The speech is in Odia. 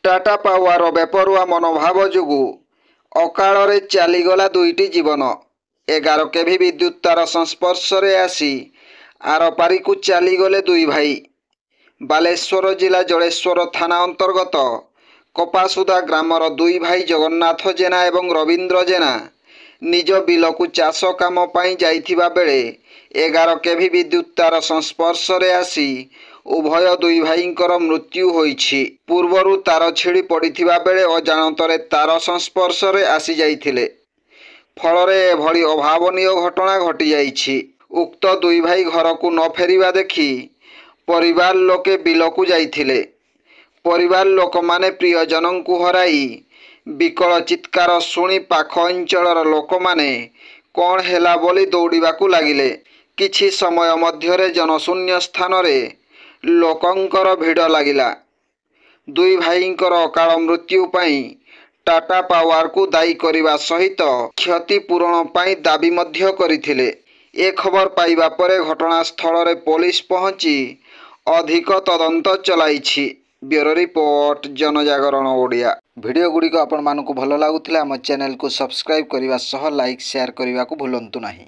टाटा पावर बेपरुआ मनोभाव जोगु अकाଳରେ ଚାଲିଗଲା ଦୁଇଟି ଜୀବନ। 11 କେଭି ବିଦ୍ୟୁତ ତାର ସଂସ୍ପର୍ଶରେ ଆସି ଆରପାରିକୁ ଚାଲିଗଲେ ଦୁଇ ଭାଇ। ବାଲେଶ୍ୱର ଜିଲ୍ଲା ଜଳେଶ୍ୱର ଥାନା ଅନ୍ତର୍ଗତ କପାସୁଦା ଗ୍ରାମର ଦୁଇ ଭାଇ ଜଗନ୍ନାଥ ଜେନା ଏବଂ ରବୀନ୍ଦ୍ର ଜେନା ନିଜ ବିଲକୁ ଚାଷ କାମ ପାଇଁ ଯାଇଥିବା ବେଳେ 11 କେଭି ବିଦ୍ୟୁତ ତାର ସଂସ୍ପର୍ଶରେ ଆସି ଉଭୟ ଦୁଇ ଭାଇଙ୍କର ମୃତ୍ୟୁ ହୋଇଛି। ପୂର୍ବରୁ ତାର ଛିଡ଼ି ପଡ଼ିଥିବା ବେଳେ ଅଜାଣତରେ ତାର ସଂସ୍ପର୍ଶରେ ଆସି ଯାଇଥିଲେ। ଫଳରେ ଏଭଳି ଅଭାବନୀୟ ଘଟଣା ଘଟିଯାଇଛି। ଉକ୍ତ ଦୁଇ ଭାଇ ଘରକୁ ନ ଫେରିବା ଦେଖି ପରିବାର ଲୋକେ ବିଲକୁ ଯାଇଥିଲେ। ପରିବାର ଲୋକମାନେ ପ୍ରିୟଜନଙ୍କୁ ହରାଇ ବିକଳ ଚିତ୍କାର ଶୁଣି ପାଖ ଅଞ୍ଚଳର ଲୋକମାନେ କ'ଣ ହେଲା ବୋଲି ଦୌଡ଼ିବାକୁ ଲାଗିଲେ। କିଛି ସମୟ ମଧ୍ୟରେ ଜନଶୂନ୍ୟ ସ୍ଥାନରେ ଲୋକଙ୍କର ଭିଡ଼ ଲାଗିଲା। ଦୁଇ ଭାଇଙ୍କର ଅକାଳ ମୃତ୍ୟୁ ପାଇଁ ଟାଟା ପାୱାରକୁ ଦାୟୀ କରିବା ସହିତ କ୍ଷତିପୂରଣ ପାଇଁ ଦାବି ମଧ୍ୟ କରିଥିଲେ। ଏ ଖବର ପାଇବା ପରେ ଘଟଣାସ୍ଥଳରେ ପୋଲିସ ପହଞ୍ଚି ଅଧିକ ତଦନ୍ତ ଚଳାଇଛି। ବ୍ୟୁରୋ ରିପୋର୍ଟ, जनजागरण ओडिया। भिडियो गुड़िक आपंक भल लगुला आम चैनल को सब्सक्राइब करने सह लाइक शेयर करने को भूलु नहीं।